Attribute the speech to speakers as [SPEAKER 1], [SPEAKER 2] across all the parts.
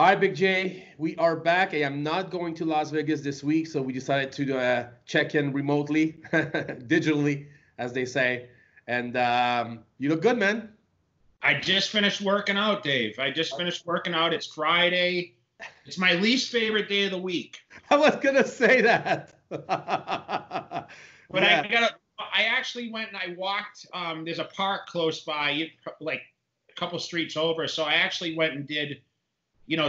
[SPEAKER 1] All right, Big J, we are back. I am not going to Las Vegas this week, so we decided to check in remotely, digitally, as they say. And you look good, man.
[SPEAKER 2] I just finished working out, Dave. I just finished working out. It's Friday. It's my least favorite day of the week.
[SPEAKER 1] I was gonna say that.
[SPEAKER 2] But yeah. I actually went and I walked. There's a park close by, like a couple streets over. So I actually went and did,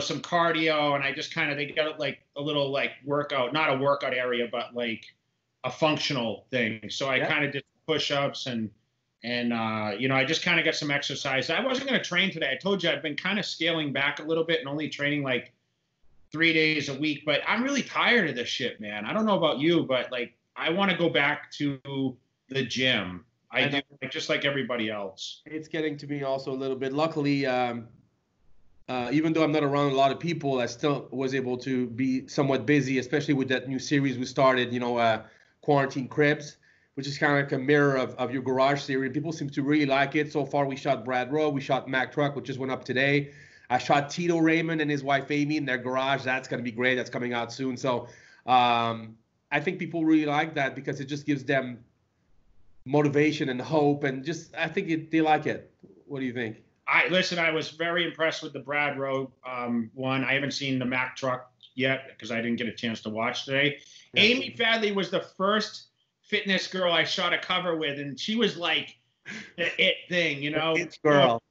[SPEAKER 2] some cardio, and I just they got like a little like workout, not a workout area, but like a functional thing. So I kind of did push-ups and I just kind of got some exercise. I wasn't going to train today. I told you I've been kind of scaling back a little bit and only training like 3 days a week, but I'm really tired of this shit, man. I don't know about you, but like, I want to go back to the gym. I do, just like everybody else.
[SPEAKER 1] It's getting to me also a little bit. Luckily, even though I'm not around a lot of people, I still was able to be somewhat busy, especially with that new series we started, Quarantine Cribs, which is kind of like a mirror of your garage series. People seem to really like it. So far, we shot Brad Rowe. We shot Mac Truck, which just went up today. I shot Tito Raymond and his wife Amy in their garage. That's going to be great. That's coming out soon. So I think people really like that because it just gives them motivation and hope. And just I think they like it. What do you think?
[SPEAKER 2] I was very impressed with the Brad Rowe one. I haven't seen the Mac Truck yet because I didn't get a chance to watch today. Yeah. Amy Fadley was the first fitness girl I shot a cover with, and she was like the it thing,
[SPEAKER 1] It's girl.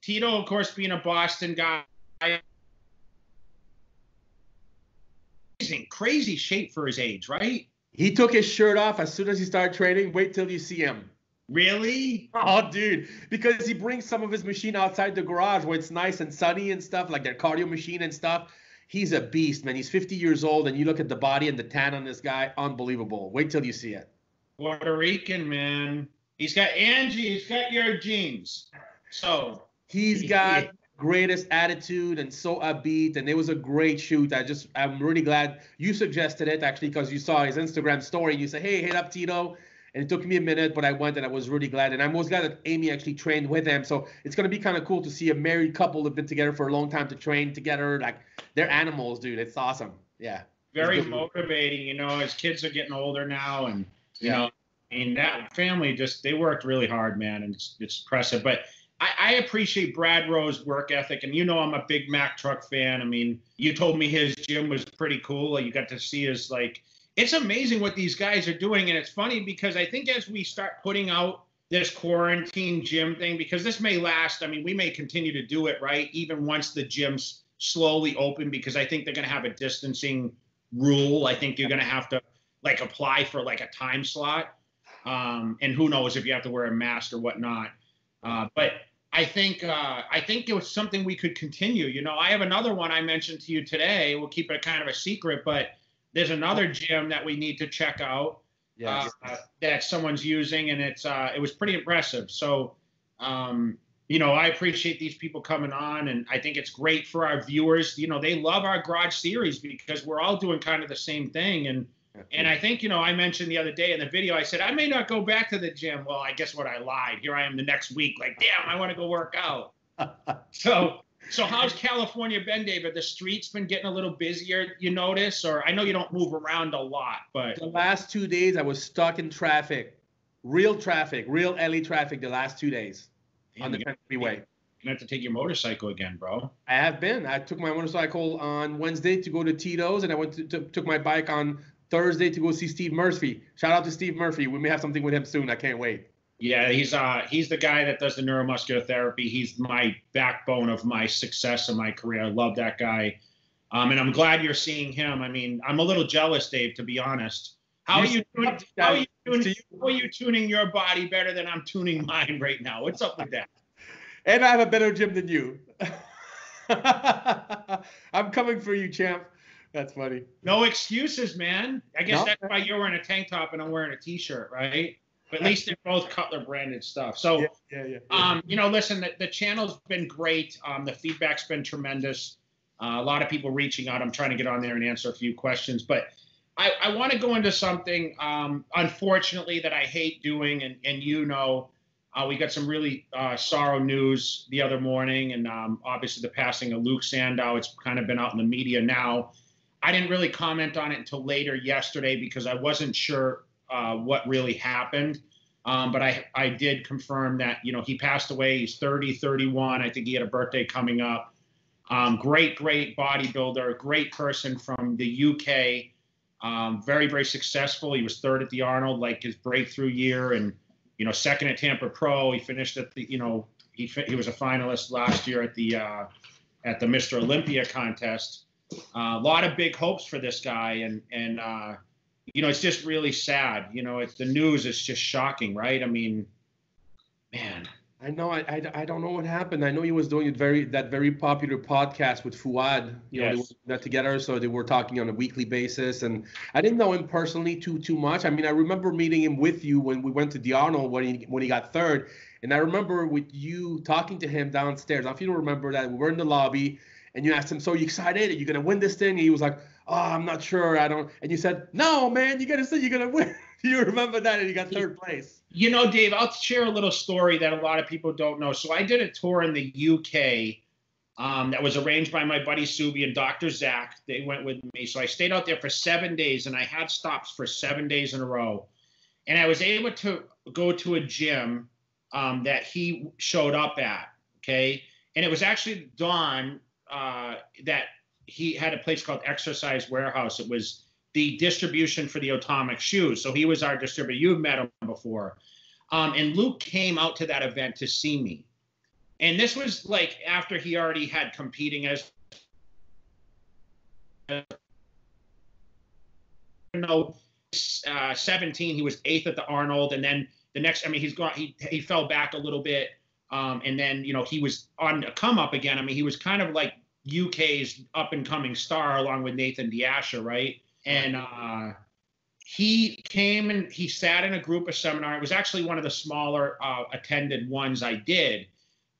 [SPEAKER 2] Tito, of course, being a Boston guy, he's in crazy shape for his age, right?
[SPEAKER 1] He took his shirt off as soon as he started training. Wait till you see him.
[SPEAKER 2] Really?
[SPEAKER 1] Oh, dude. Because he brings some of his machine outside the garage where it's nice and sunny and stuff, like their cardio machine and stuff. He's a beast, man. He's 50 years old, and you look at the body and the tan on this guy, unbelievable. Wait till you see it.
[SPEAKER 2] Puerto Rican, man. He's got Angie. He's got your genes. So
[SPEAKER 1] he's got greatest attitude and so upbeat, and it was a great shoot. I'm really glad you suggested it, actually, because you saw his Instagram story and you said, hey, hit up Tito. And it took me a minute, but I went and I was really glad. And I'm most glad that Amy actually trained with him. So it's going to be kind of cool to see a married couple who've been together for a long time to train together. Like, they're animals, dude. It's awesome. Yeah.
[SPEAKER 2] Very motivating, as kids are getting older now. And, that family they worked really hard, man. And it's impressive. But I appreciate Brad Rowe's work ethic. And I'm a big Mac Truck fan. I mean, you told me his gym was pretty cool. You got to see his, it's amazing what these guys are doing. And it's funny because I think as we start putting out this quarantine gym thing, because this may last, we may continue to do it, right? Even once the gyms slowly open, because I think they're going to have a distancing rule. I think you're going to have to apply for a time slot. And who knows if you have to wear a mask or whatnot. But I think it was something we could continue. I have another one I mentioned to you today. We'll keep it kind of a secret, but there's another gym that we need to check out that someone's using, and it was pretty impressive. So, I appreciate these people coming on, and I think it's great for our viewers. They love our garage series because we're all doing kind of the same thing. And I think, I mentioned the other day in the video, I said, I may not go back to the gym. Well, I guess what I lied. Here I am the next week, damn, I want to go work out. So how's California been, David? The streets been getting a little busier, you notice? Or I know you don't move around a lot, but
[SPEAKER 1] the last 2 days I was stuck in traffic, real LA traffic the last 2 days on the freeway.
[SPEAKER 2] You have to take your motorcycle again, bro.
[SPEAKER 1] I have been. I took my motorcycle on Wednesday to go to Tito's, and I took my bike on Thursday to go see Steve Murphy. Shout out to Steve Murphy. We may have something with him soon. I can't wait.
[SPEAKER 2] Yeah, he's the guy that does the neuromuscular therapy. He's my backbone of my success in my career. I love that guy. And I'm glad you're seeing him. I'm a little jealous, Dave, to be honest. How are you tuning your body better than I'm tuning mine right now? What's up with that?
[SPEAKER 1] And I have a better gym than you. I'm coming for you, champ. That's funny.
[SPEAKER 2] No excuses, man. I guess that's why you're wearing a tank top and I'm wearing a T-shirt, right? But at least they're both Cutler branded stuff. So, listen, the channel's been great. The feedback's been tremendous. A lot of people reaching out. I'm trying to get on there and answer a few questions. But I want to go into something, unfortunately, that I hate doing. And We got some really sorrow news the other morning, and obviously the passing of Luke Sandoe. It's kind of been out in the media now. I didn't really comment on it until later yesterday because I wasn't sure what really happened. But I did confirm that, he passed away. He's 31. I think he had a birthday coming up. Great bodybuilder, great person from the UK. Very, very successful. He was third at the Arnold, like his breakthrough year, and second at Tampa Pro. He finished at the, he was a finalist last year at the Mr. Olympia contest. A lot of big hopes for this guy, and it's just really sad. The news is just shocking, right? I mean, man.
[SPEAKER 1] I know. I don't know what happened. I know he was doing that very popular podcast with Fouad. They were that together, so they were talking on a weekly basis. And I didn't know him personally too much. I mean, I remember meeting him with you when we went to the Arnold when he got third. And I remember with you talking to him downstairs. I don't know if you don't remember that. We were in the lobby, and you asked him, "So are you excited? Are you gonna win this thing?" And he was like, "Oh, I'm not sure. I don't." And you said, "No, man, you gotta say you're gonna win." You remember that, and he got third place.
[SPEAKER 2] Dave, I'll share a little story that a lot of people don't know. So I did a tour in the UK that was arranged by my buddy Subi and Dr. Zach. They went with me. So I stayed out there for 7 days, and I had stops for 7 days in a row. And I was able to go to a gym that he showed up at, okay? And it was actually Don that he had a place called Exercise Warehouse. It was the distribution for the Atomic shoes. So he was our distributor. You've met him before. And Luke came out to that event to see me. And this was like after he already had competing as 17, he was 8th at the Arnold. And then the next, he fell back a little bit. And then, he was on a come up again. He was kind of like UK's up and coming star along with Nathan Diasha, right? And he came and he sat in a group of seminar. It was actually one of the smaller attended ones I did.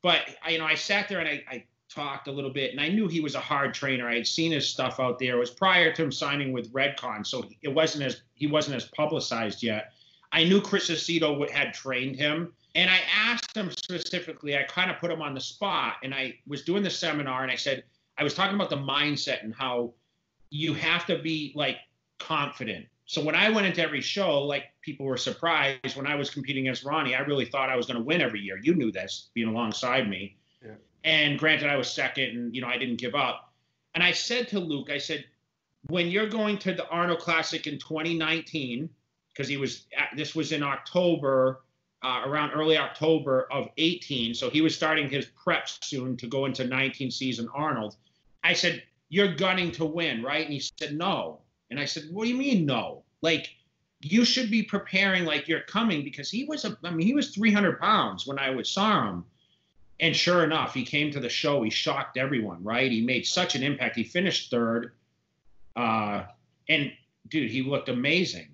[SPEAKER 2] But, I sat there and I talked a little bit, and I knew he was a hard trainer. I had seen his stuff out there. It was prior to him signing with Redcon, so he wasn't as publicized yet. I knew Chris Aceto had trained him. And I asked him specifically, I kind of put him on the spot, and I was doing the seminar, and I said, I was talking about the mindset and how you have to be like confident. So when I went into every show, like people were surprised when I was competing against Ronnie, I really thought I was going to win every year. You knew this being alongside me. Yeah. And granted, I was second and, I didn't give up. And I said to Luke, I said, when you're going to the Arnold Classic in 2019, because this was in October, around early October of 18. So he was starting his prep soon to go into 19 season Arnold. I said, you're gunning to win, right? And he said, no. And I said, what do you mean no? Like, you should be preparing like you're coming, because he was 300 pounds when I saw him. And sure enough, he came to the show. He shocked everyone, right? He made such an impact. He finished third. And dude, he looked amazing.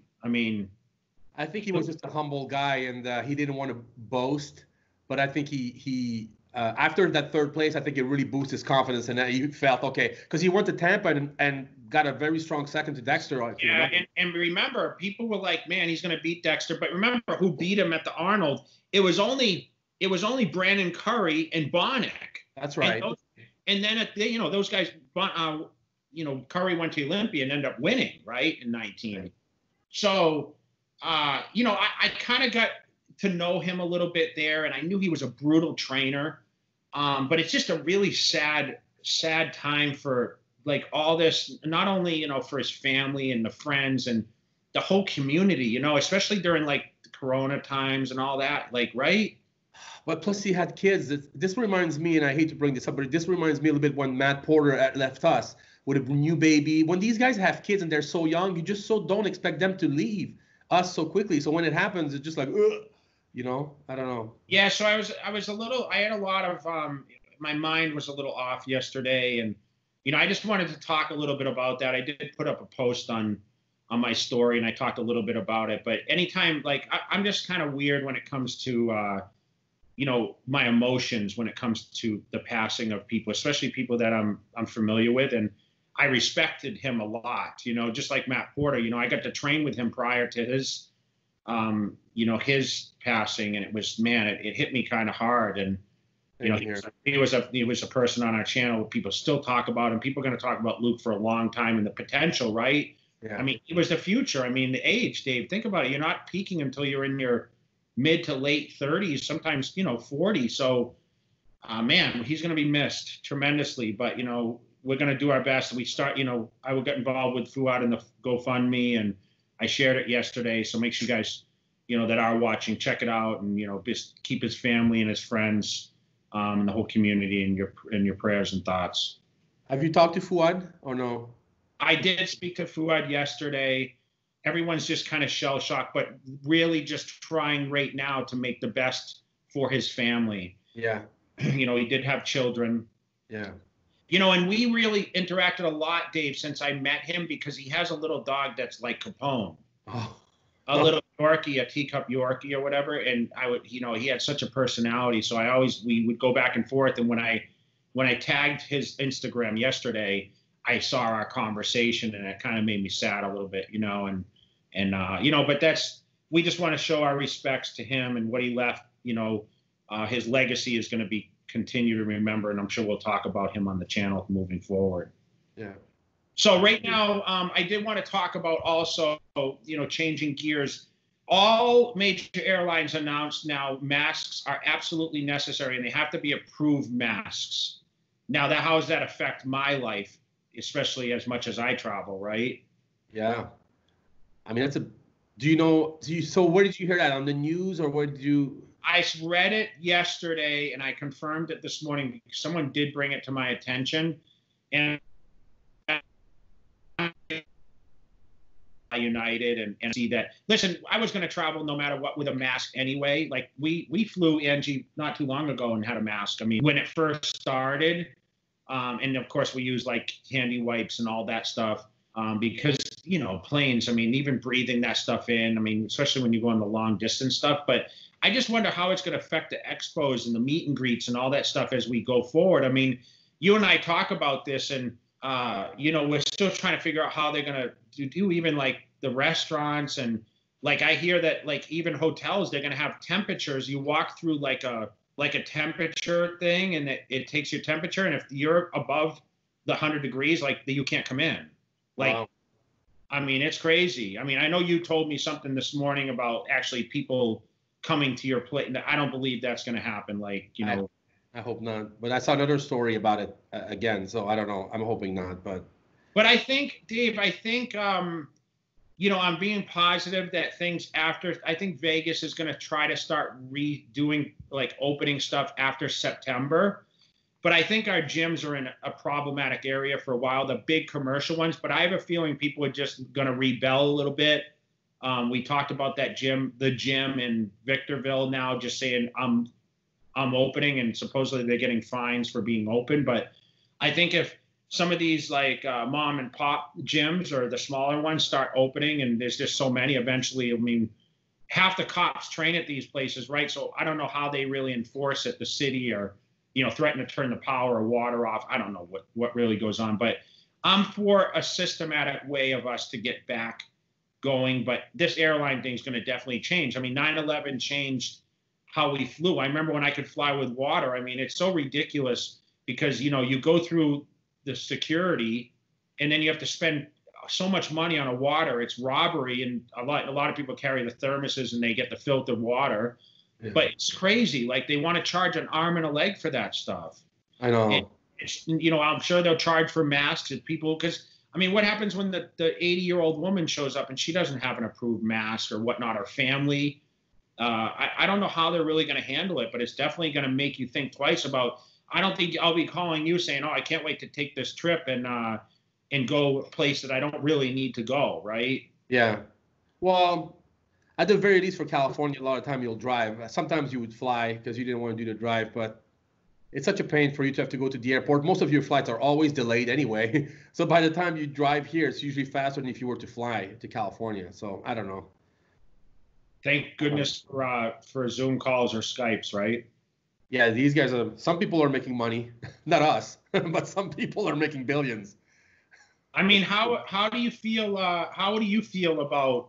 [SPEAKER 1] I think he was just a humble guy, and he didn't want to boast. But I think he after that third place, I think it really boosted his confidence, and he felt okay because he went to Tampa and got a very strong second to Dexter.
[SPEAKER 2] Yeah, and remember, people were like, "Man, he's going to beat Dexter." But remember, who beat him at the Arnold? It was only Brandon Curry and Bonnick.
[SPEAKER 1] That's right.
[SPEAKER 2] And then those guys, Curry went to Olympia and ended up winning, right, in 19. Right. So. I kind of got to know him a little bit there, and I knew he was a brutal trainer. But it's just a really sad time for like all this, not only, for his family and the friends and the whole community, especially during like the Corona times and all that, like, right?
[SPEAKER 1] But plus he had kids. This reminds me, and I hate to bring this up, but this reminds me a little bit when Matt Porter left us with a new baby. When these guys have kids and they're so young, you just don't expect them to leave us so quickly. So when it happens, it's just like, I don't know.
[SPEAKER 2] Yeah. So I had a lot of, my mind was a little off yesterday, and, I just wanted to talk a little bit about that. I did put up a post on my story, and I talked a little bit about it, but anytime, like, I'm just kind of weird when it comes to, my emotions when it comes to the passing of people, especially people that I'm familiar with. And I respected him a lot, just like Matt Porter. I got to train with him prior to his you know, his passing, and it was, man, it hit me kind of hard. And you know, he was a person on our channel people still talk about, and people are going to talk about Luke for a long time, and the potential, right? Yeah. I mean, he was the future. I mean, the age, Dave, think about it. You're not peaking until you're in your mid to late 30s, sometimes, you know, 40. So, man, he's going to be missed tremendously. But, you know, we're going to do our best. We start, you know, I will get involved with Fuad in the GoFundMe, and I shared it yesterday. So make sure you guys, you know, that are watching, check it out, and, you know, just keep his family and his friends and the whole community in your prayers and thoughts.
[SPEAKER 1] Have you talked to Fuad or no?
[SPEAKER 2] I did speak to Fuad yesterday. Everyone's just kind of shell shocked, but really just trying right now to make the best for his family.
[SPEAKER 1] Yeah.
[SPEAKER 2] You know, he did have children.
[SPEAKER 1] Yeah.
[SPEAKER 2] You know, and we really interacted a lot, Dave, since I met him, because he has a little dog that's like Capone. Oh. A little Yorkie, a teacup Yorkie or whatever. And I would, you know, he had such a personality. So we would go back and forth. And when I tagged his Instagram yesterday, I saw our conversation, and it kind of made me sad a little bit, you know, and you know, but we just want to show our respects to him and what he left. You know, his legacy is going to be continue to remember, and I'm sure we'll talk about him on the channel moving forward.
[SPEAKER 1] Yeah.
[SPEAKER 2] So right now, I did want to talk about also, you know, changing gears. All major airlines announced now masks are absolutely necessary, and they have to be approved masks. Now, how does that affect my life, especially as much as I travel, right?
[SPEAKER 1] Yeah. I mean, so where did you hear that? On the news, or where did you?
[SPEAKER 2] I read it yesterday, and I confirmed it this morning because someone did bring it to my attention. And United and see that. Listen, I was going to travel no matter what with a mask anyway. Like we flew, Angie, not too long ago and had a mask. I mean, when it first started, and of course we use like handy wipes and all that stuff because, you know, planes, I mean, even breathing that stuff in, I mean, especially when you go on the long distance stuff. But I just wonder how it's going to affect the expos and the meet and greets and all that stuff as we go forward. I mean, you and I talk about this, and you know, we're still trying to figure out how they're going to do even like the restaurants, and like I hear that like even hotels, they're going to have temperatures. You walk through like a temperature thing, and it takes your temperature, and if you're above the 100 degrees, like you can't come in. Like, wow. I mean, it's crazy. I mean, I know you told me something this morning about actually people coming to your place. I don't believe that's going to happen. Like, you know.
[SPEAKER 1] I hope not. But I saw another story about it again, so I don't know. I'm hoping not, but
[SPEAKER 2] I think, Dave, you know, I'm being positive that I think Vegas is going to try to start redoing, like, opening stuff after September. But I think our gyms are in a problematic area for a while, the big commercial ones. But I have a feeling people are just going to rebel a little bit. We talked about the gym in Victorville now, just saying I'm opening, and supposedly they're getting fines for being open. But I think if some of these like mom and pop gyms or the smaller ones start opening, and there's just so many, eventually, I mean, half the cops train at these places, right? So I don't know how they really enforce it, the city, or, you know, threaten to turn the power or water off. I don't know what really goes on, but I'm for a systematic way of us to get back going. But this airline thing is going to definitely change. I mean, 9/11 changed how we flew. I remember when I could fly with water. I mean, it's so ridiculous because, you know, you go through the security, and then you have to spend so much money on a water. It's robbery, and a lot of people carry the thermoses and they get the filtered water. Yeah. But it's crazy. Like, they want to charge an arm and a leg for that stuff.
[SPEAKER 1] I know.
[SPEAKER 2] And you know, I'm sure they'll charge for masks and people, because I mean, what happens when the 80-year-old woman shows up and she doesn't have an approved mask or whatnot, or family? I don't know how they're really going to handle it, but it's definitely going to make you think twice about. I don't think I'll be calling you saying, "Oh, I can't wait to take this trip and go a place that I don't really need to go," right?
[SPEAKER 1] Yeah. Well, at the very least for California, a lot of time you'll drive. Sometimes you would fly because you didn't want to do the drive, but it's such a pain for you to have to go to the airport. Most of your flights are always delayed anyway. So by the time you drive here, it's usually faster than if you were to fly to California. So I don't know.
[SPEAKER 2] Thank goodness for Zoom calls or Skypes, right?
[SPEAKER 1] Yeah, these guys some people are making money, not us, but some people are making billions.
[SPEAKER 2] I mean, how do you feel about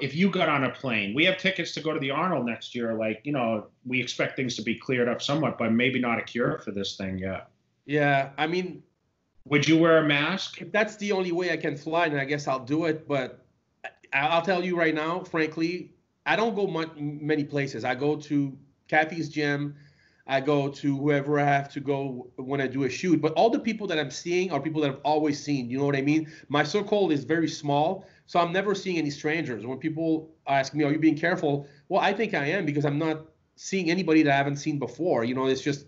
[SPEAKER 2] if you got on a plane, we have tickets to go to the Arnold next year. Like, you know, we expect things to be cleared up somewhat, but maybe not a cure for this thing yet.
[SPEAKER 1] Yeah, I mean,
[SPEAKER 2] would you wear a mask?
[SPEAKER 1] if that's the only way I can fly, then I guess I'll do it. But I'll tell you right now, frankly, I don't go many places. I go to Kathy's gym. I go to whoever I have to go when I do a shoot. But all the people that I'm seeing are people that I've always seen. You know what I mean? My circle is very small, so I'm never seeing any strangers. When people ask me, "Are you being careful?" Well, I think I am because I'm not seeing anybody that I haven't seen before. You know, it's just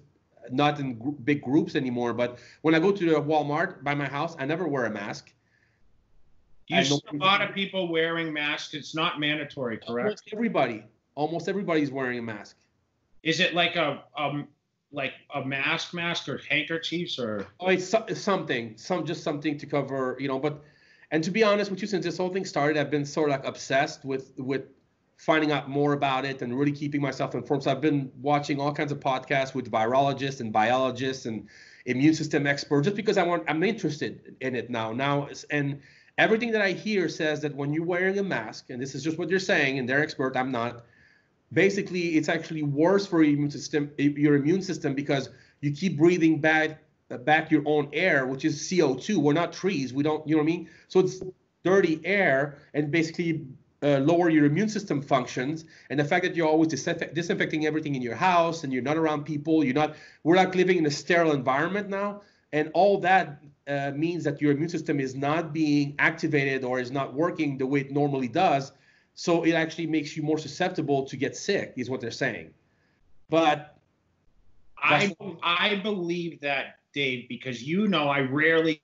[SPEAKER 1] not in big groups anymore. But when I go to the Walmart by my house, I never wear a mask.
[SPEAKER 2] You see a lot of people wearing masks. It's not mandatory, correct?
[SPEAKER 1] Almost everybody's wearing a mask.
[SPEAKER 2] Is it like a mask or handkerchiefs or?
[SPEAKER 1] Oh, it's something to cover, you know. But, and to be honest with you, since this whole thing started, I've been sort of like obsessed with finding out more about it and really keeping myself informed. So I've been watching all kinds of podcasts with virologists and biologists and immune system experts, just because I'm interested in it now. And everything that I hear says that when you're wearing a mask, and this is just what you're saying, and they're expert, I'm not. Basically, it's actually worse for your immune system because you keep breathing back your own air, which is CO2. We're not trees. We don't, you know what I mean? So it's dirty air, and basically lower your immune system functions. And the fact that you're always disinfecting everything in your house and you're not around people, we're not living in a sterile environment now. And all that means that your immune system is not being activated or is not working the way it normally does. So it actually makes you more susceptible to get sick, is what they're saying. But
[SPEAKER 2] I believe that, Dave, because you know I rarely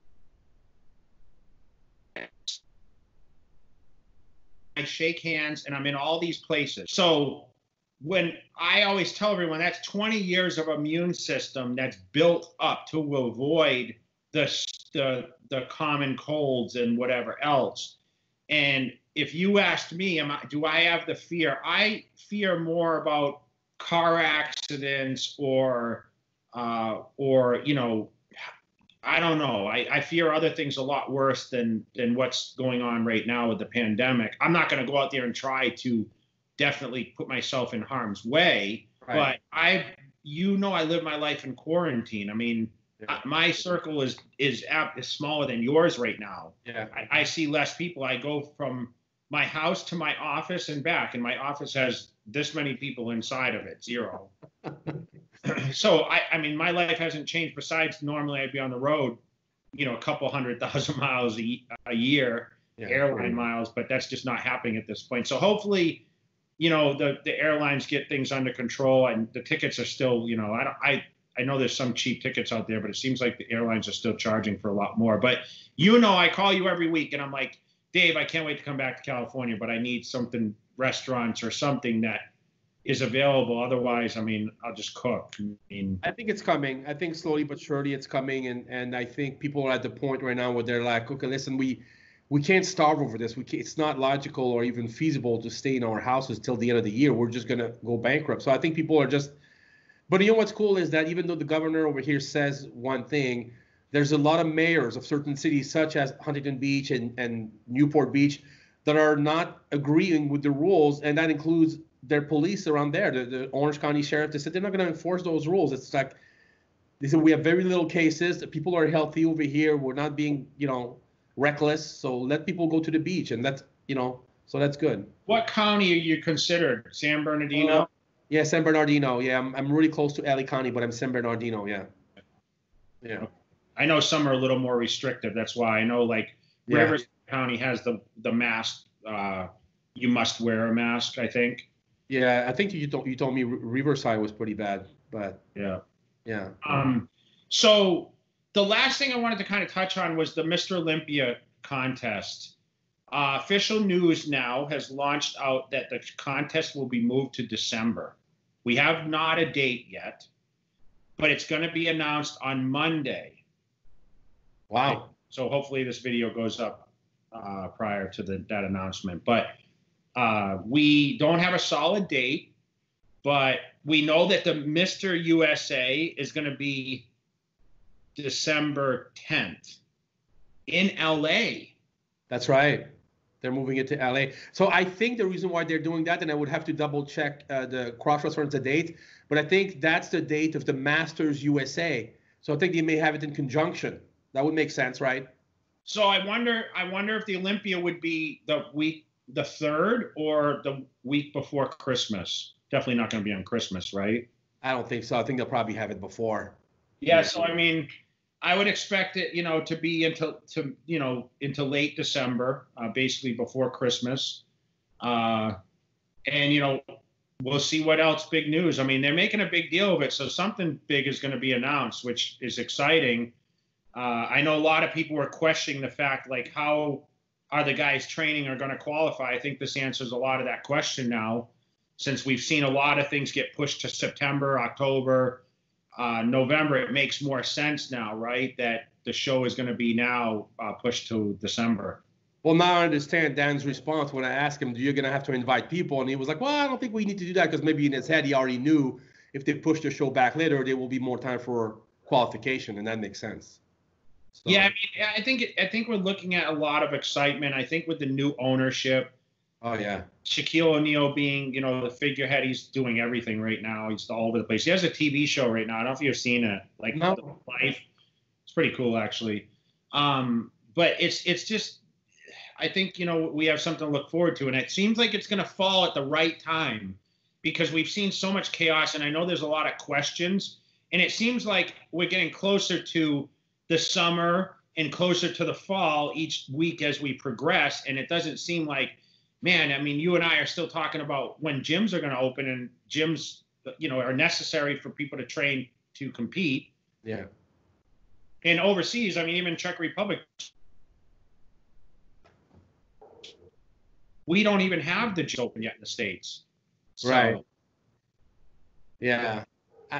[SPEAKER 2] shake hands, and I'm in all these places. So when I always tell everyone that's 20 years of immune system that's built up to avoid the common colds and whatever else. And if you asked me, do I have the fear? I fear more about car accidents or you know, I don't know. I fear other things a lot worse than what's going on right now with the pandemic. I'm not going to go out there and try to definitely put myself in harm's way, right. But I live my life in quarantine. I mean, my circle is smaller than yours right now.
[SPEAKER 1] Yeah.
[SPEAKER 2] I see less people. I go from my house to my office and back, and my office has this many people inside of it, 0. So I mean, my life hasn't changed. Besides, normally I'd be on the road, you know, a couple 100,000 miles a year, airline miles, but that's just not happening at this point. So hopefully, you know, the airlines get things under control, and the tickets are still, you know, I know there's some cheap tickets out there, but it seems like the airlines are still charging for a lot more. But, you know, I call you every week and I'm like, Dave, I can't wait to come back to California, but I need something, restaurants or something that is available. Otherwise, I mean, I'll just cook.
[SPEAKER 1] I think it's coming. I think slowly but surely it's coming. And I think people are at the point right now where they're like, okay, listen, we can't starve over this. It's not logical or even feasible to stay in our houses till the end of the year. We're just going to go bankrupt. So I think people are just, but you know what's cool is that even though the governor over here says one thing, there's a lot of mayors of certain cities, such as Huntington Beach and Newport Beach, that are not agreeing with the rules, and that includes their police around there. The Orange County Sheriff, they said they're not going to enforce those rules. It's like, they said we have very little cases. People are healthy over here. We're not being, you know, reckless. So let people go to the beach, and that's, you know, so that's good.
[SPEAKER 2] What county are you considered? San Bernardino?
[SPEAKER 1] Yeah, San Bernardino. Yeah, I'm really close to LA County, but I'm San Bernardino. Yeah. Yeah.
[SPEAKER 2] I know some are a little more restrictive. That's why I know, like, Rivers County has the mask. You must wear a mask, I think.
[SPEAKER 1] Yeah, I think you told me Riverside was pretty bad, but yeah.
[SPEAKER 2] So the last thing I wanted to kind of touch on was the Mr. Olympia contest. Official news now has launched out that the contest will be moved to December. We have not a date yet, but it's going to be announced on Monday.
[SPEAKER 1] Wow.
[SPEAKER 2] So hopefully this video goes up prior to that announcement. But we don't have a solid date, but we know that the Mr. USA is going to be December 10th in LA.
[SPEAKER 1] That's right. They're moving it to LA. So I think the reason why they're doing that, and I would have to double check the cross-reference the date, but I think that's the date of the Masters USA. So I think they may have it in conjunction. That would make sense, right?
[SPEAKER 2] So I wonder if the Olympia would be the 3rd or the week before Christmas. Definitely not going to be on Christmas, right?
[SPEAKER 1] I don't think so. I think they'll probably have it before.
[SPEAKER 2] Yeah. So I mean, I would expect it, to be into late December, basically before Christmas, and we'll see what else big news. I mean, they're making a big deal of it, so something big is going to be announced, which is exciting. I know a lot of people were questioning the fact, like, how are the guys training or going to qualify? I think this answers a lot of that question now, since we've seen a lot of things get pushed to September, October, November. It makes more sense now, right, that the show is going to be now pushed to December.
[SPEAKER 1] Well, now I understand Dan's response when I asked him, you're going to have to invite people. And he was like, well, I don't think we need to do that, because maybe in his head he already knew if they push the show back later, there will be more time for qualification, and that makes sense. So.
[SPEAKER 2] Yeah, I mean, I think we're looking at a lot of excitement. I think with the new ownership.
[SPEAKER 1] Oh, yeah.
[SPEAKER 2] Shaquille O'Neal being, the figurehead, he's doing everything right now. He's all over the place. He has a TV show right now. I don't know if you've seen it. Like,
[SPEAKER 1] no.
[SPEAKER 2] Life. It's pretty cool, actually. But it's just, I think, we have something to look forward to. And it seems like it's going to fall at the right time, because we've seen so much chaos. And I know there's a lot of questions. And it seems like we're getting closer to the summer and closer to the fall each week as we progress. And it doesn't seem like, man, I mean, you and I are still talking about when gyms are going to open, and gyms, are necessary for people to train to compete.
[SPEAKER 1] Yeah.
[SPEAKER 2] And overseas, I mean, even Czech Republic, we don't even have the gyms open yet in the States. So,
[SPEAKER 1] right. Yeah.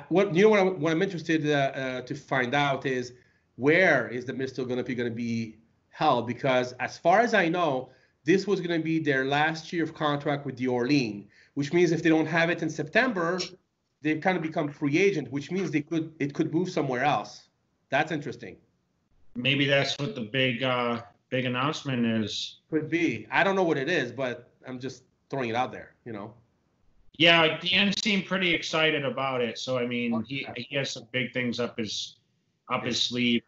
[SPEAKER 1] What I'm interested to find out is, where is the Mr. Olympia going to be held? Because as far as I know, this was going to be their last year of contract with the Orleans, which means if they don't have it in September, they've kind of become free agent, which means it could move somewhere else. That's interesting.
[SPEAKER 2] Maybe that's what the big announcement is.
[SPEAKER 1] Could be. I don't know what it is, but I'm just throwing it out there,
[SPEAKER 2] Yeah, Dan seemed pretty excited about it. So I mean, he has some big things up his sleeve.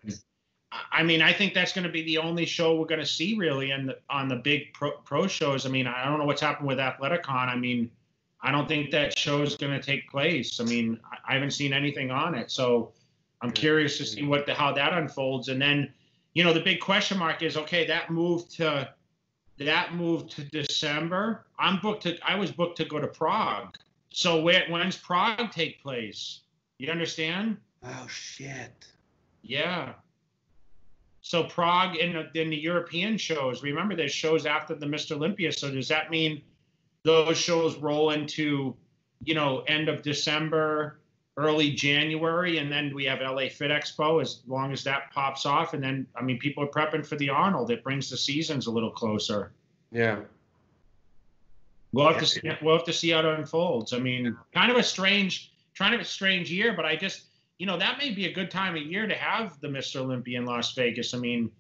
[SPEAKER 2] I mean, I think that's going to be the only show we're going to see really on the big pro shows. I mean, I don't know what's happened with Athleticon. I mean, I don't think that show is going to take place. I mean, I haven't seen anything on it, so I'm curious to see how that unfolds. And then, the big question mark is, okay, that moved to December. I was booked to go to Prague. So when's Prague take place? You understand?
[SPEAKER 1] Oh shit.
[SPEAKER 2] Yeah. So Prague in the European shows, remember there's shows after the Mr. Olympia. So does that mean those shows roll into, end of December, early January, and then we have LA Fit Expo as long as that pops off. And then, I mean, people are prepping for the Arnold. It brings the seasons a little closer.
[SPEAKER 1] Yeah.
[SPEAKER 2] We'll have to see how it unfolds. I mean, kind of a strange year, but I just, that may be a good time of year to have the Mr. Olympia in Las Vegas. I mean,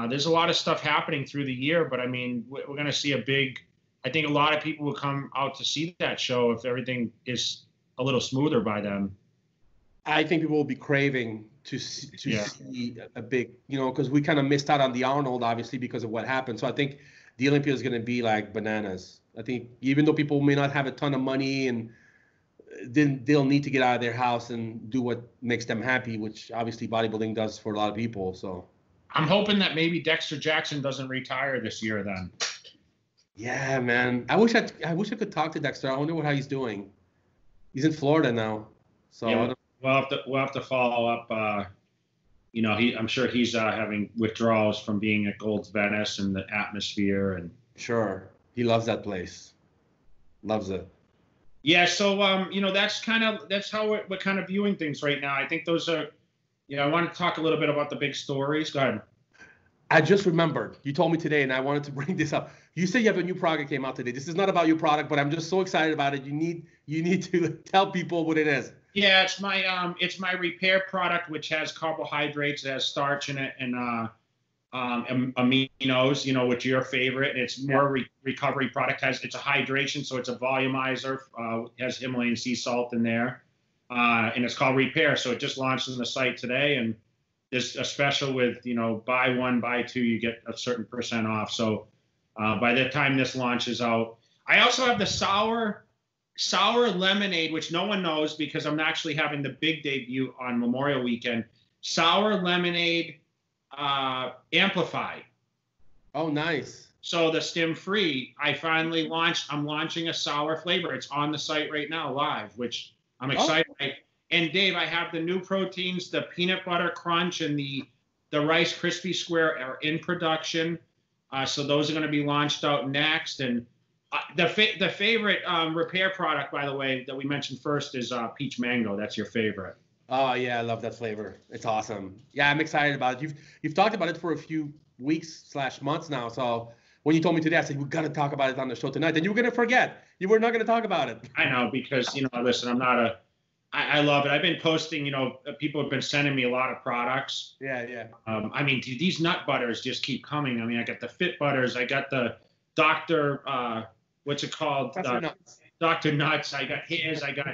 [SPEAKER 2] there's a lot of stuff happening through the year, but I mean, we're going to see I think a lot of people will come out to see that show if everything is a little smoother by then.
[SPEAKER 1] I think people will be craving to see a big, because we kind of missed out on the Arnold, obviously, because of what happened. So I think the Olympia is going to be like bananas. I think even though people may not have a ton of money, and then they'll need to get out of their house and do what makes them happy, which obviously bodybuilding does for a lot of people. So
[SPEAKER 2] I'm hoping that maybe Dexter Jackson doesn't retire this year then.
[SPEAKER 1] Yeah, man. I wish I could talk to Dexter. I wonder how he's doing. He's in Florida now. So
[SPEAKER 2] yeah, we'll have to follow up. I'm sure he's having withdrawals from being at Gold's Venice and the atmosphere, and
[SPEAKER 1] sure, he loves that place. Loves it.
[SPEAKER 2] Yeah, so that's how we're kind of viewing things right now. I think those are, I want to talk a little bit about the big stories. Go ahead.
[SPEAKER 1] I just remembered. You told me today, and I wanted to bring this up. You said you have a new product that came out today. This is not about your product, but I'm just so excited about it. You need to tell people what it is.
[SPEAKER 2] Yeah, it's my repair product, which has carbohydrates, it has starch in it, and aminos, which are your favorite. It's more recovery product. It's a hydration, so it's a volumizer. Has Himalayan sea salt in there, and it's called Repair. So it just launched on the site today, and there's a special with buy one buy two, you get a certain % off. So by the time this launches out, I also have the sour lemonade, which no one knows because I'm actually having the big debut on Memorial Weekend. Sour lemonade amplified.
[SPEAKER 1] Oh, nice.
[SPEAKER 2] So the stim free, I'm launching a sour flavor. It's on the site right now live, which I'm excited. And Dave, I have the new proteins, the peanut butter crunch and the Rice Krispie Square are in production. So those are going to be launched out next. And the favorite Repair product, by the way, that we mentioned first is peach mango. That's your favorite.
[SPEAKER 1] Oh yeah, I love that flavor. It's awesome. Yeah, I'm excited about it. You've talked about it for a few weeks / months now. So when you told me today, I said we're gonna talk about it on the show tonight. Then you were gonna forget. You were not gonna talk about it.
[SPEAKER 2] I know because listen, I love it. I've been posting. People have been sending me a lot of products.
[SPEAKER 1] Yeah.
[SPEAKER 2] I mean, these nut butters just keep coming. I mean, I got the Fit Butters. I got the Dr. What's it called? Dr. Nuts. I got his. I got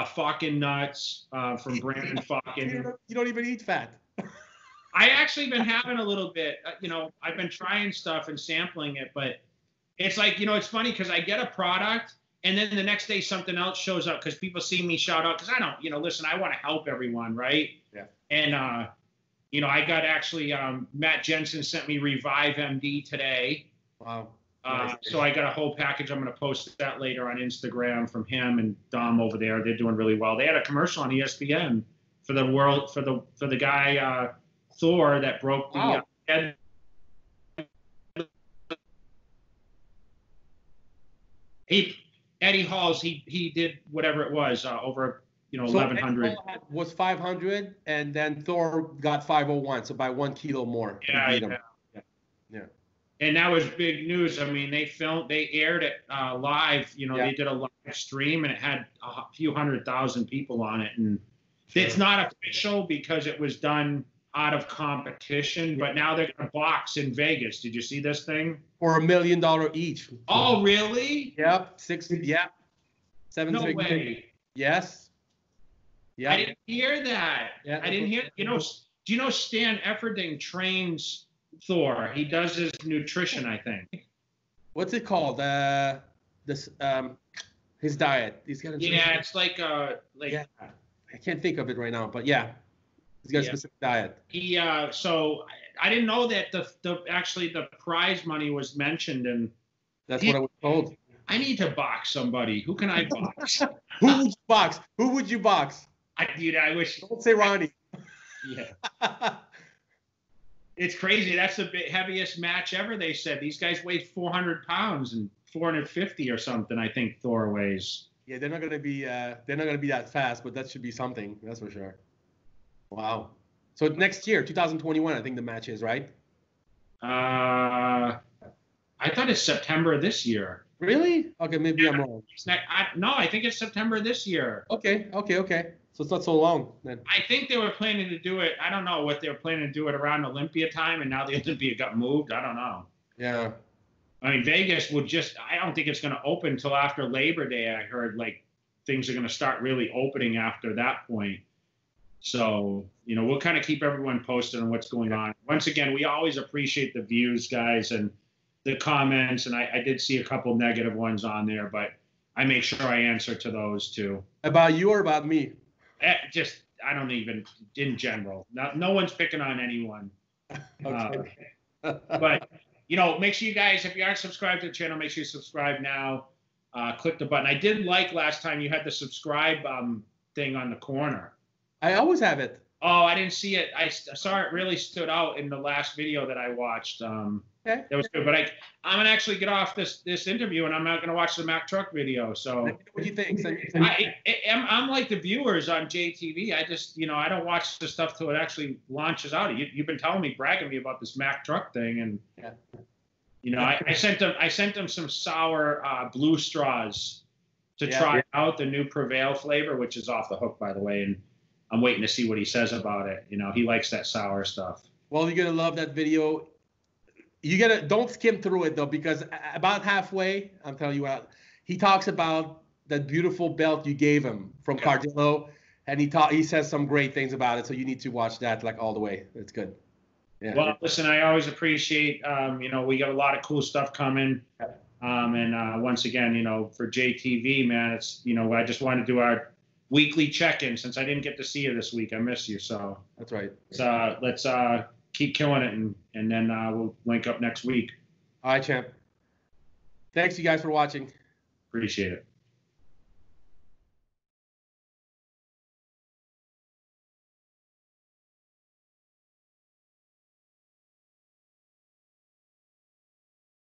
[SPEAKER 2] Falcon Nuts from Brandon Falcon.
[SPEAKER 1] You don't even eat fat.
[SPEAKER 2] I actually been having a little bit. I've been trying stuff and sampling it, but it's like it's funny because I get a product. And then the next day something else shows up because people see me shout out because I don't, listen, I want to help everyone, right?
[SPEAKER 1] Yeah.
[SPEAKER 2] And, I got actually, Matt Jensen sent me Revive MD today.
[SPEAKER 1] Wow.
[SPEAKER 2] So I got a whole package. I'm going to post that later on Instagram from him and Dom over there. They're doing really well. They had a commercial on ESPN for the guy, Thor, that broke the head. Eddie Hall's, he did whatever it was, over 1,100.
[SPEAKER 1] Eddie Hall was 500, and then Thor got 501, so by 1 kilo more.
[SPEAKER 2] Yeah. And that was big news. I mean, they aired it live. They did a live stream, and it had a few 100,000 people on it. And it's not official because it was done out of competition, but now they're going to box in Vegas. Did you see this thing?
[SPEAKER 1] For $1 million each.
[SPEAKER 2] Oh, really?
[SPEAKER 1] Yep. 7
[SPEAKER 2] No way.
[SPEAKER 1] Yes. Yeah.
[SPEAKER 2] I didn't hear that.
[SPEAKER 1] Yeah,
[SPEAKER 2] I didn't hear. Do you know Stan Efferding trains Thor? He does his nutrition, I think.
[SPEAKER 1] What's it called? His diet. He's got
[SPEAKER 2] it's like
[SPEAKER 1] I can't think of it right now, but yeah. He's got a specific diet.
[SPEAKER 2] He so I didn't know that the prize money was mentioned, and
[SPEAKER 1] that's what I was told.
[SPEAKER 2] I need to box somebody. Who can I box?
[SPEAKER 1] Who would you box?
[SPEAKER 2] I wish.
[SPEAKER 1] Don't say Ronnie.
[SPEAKER 2] Yeah. It's crazy. That's the heaviest match ever. They said these guys weigh 400 pounds and 450 or something. I think Thor weighs.
[SPEAKER 1] Yeah, they're not gonna be that fast, but that should be something. That's for sure. Wow. So next year, 2021, I think the match is, right?
[SPEAKER 2] I thought it's September this year.
[SPEAKER 1] Really? Okay, maybe I'm wrong.
[SPEAKER 2] No, I think it's September this year.
[SPEAKER 1] Okay. So it's not so long then.
[SPEAKER 2] I think they were planning to do it. I don't know what they were planning to do it around Olympia time, and now the Olympia got moved. I don't know.
[SPEAKER 1] Yeah.
[SPEAKER 2] I mean, Vegas I don't think it's going to open until after Labor Day. I heard things are going to start really opening after that point. So, we'll kind of keep everyone posted on what's going on. Once again, we always appreciate the views, guys, and the comments. And I did see a couple negative ones on there, but I make sure I answer to those too.
[SPEAKER 1] About you or about me?
[SPEAKER 2] I don't even, in general. No one's picking on anyone.
[SPEAKER 1] Okay.
[SPEAKER 2] But, make sure you guys, if you aren't subscribed to the channel, make sure you subscribe now. Click the button. I did like last time you had the subscribe thing on the corner.
[SPEAKER 1] I always have it.
[SPEAKER 2] Oh, I didn't see it. I saw it really stood out in the last video that I watched.
[SPEAKER 1] Okay.
[SPEAKER 2] That was good. But I'm going to actually get off this interview, and I'm not going to watch the Mack Truck video. So
[SPEAKER 1] what do you think?
[SPEAKER 2] I'm like the viewers on JTV. I just, I don't watch the stuff till it actually launches out. You've been telling me, bragging me about this Mack Truck thing. And, I sent them some sour blue straws to try out the new Prevail flavor, which is off the hook, by the way. And I'm waiting to see what he says about it. He likes that sour stuff.
[SPEAKER 1] Well, you're gonna love that video. Don't skim through it though, because about halfway, I'm telling you what, he talks about that beautiful belt you gave him from Cardillo, and he says some great things about it. So you need to watch that like all the way. It's good. Yeah.
[SPEAKER 2] Well, listen, I always appreciate, we got a lot of cool stuff coming. And once again, for JTV, man, it's, I just want to do our weekly check-in since I didn't get to see you this week. I miss you. So
[SPEAKER 1] that's right.
[SPEAKER 2] Let's keep killing it, and then we'll link up next week.
[SPEAKER 1] All right, champ. Thanks you guys for watching.
[SPEAKER 2] Appreciate it.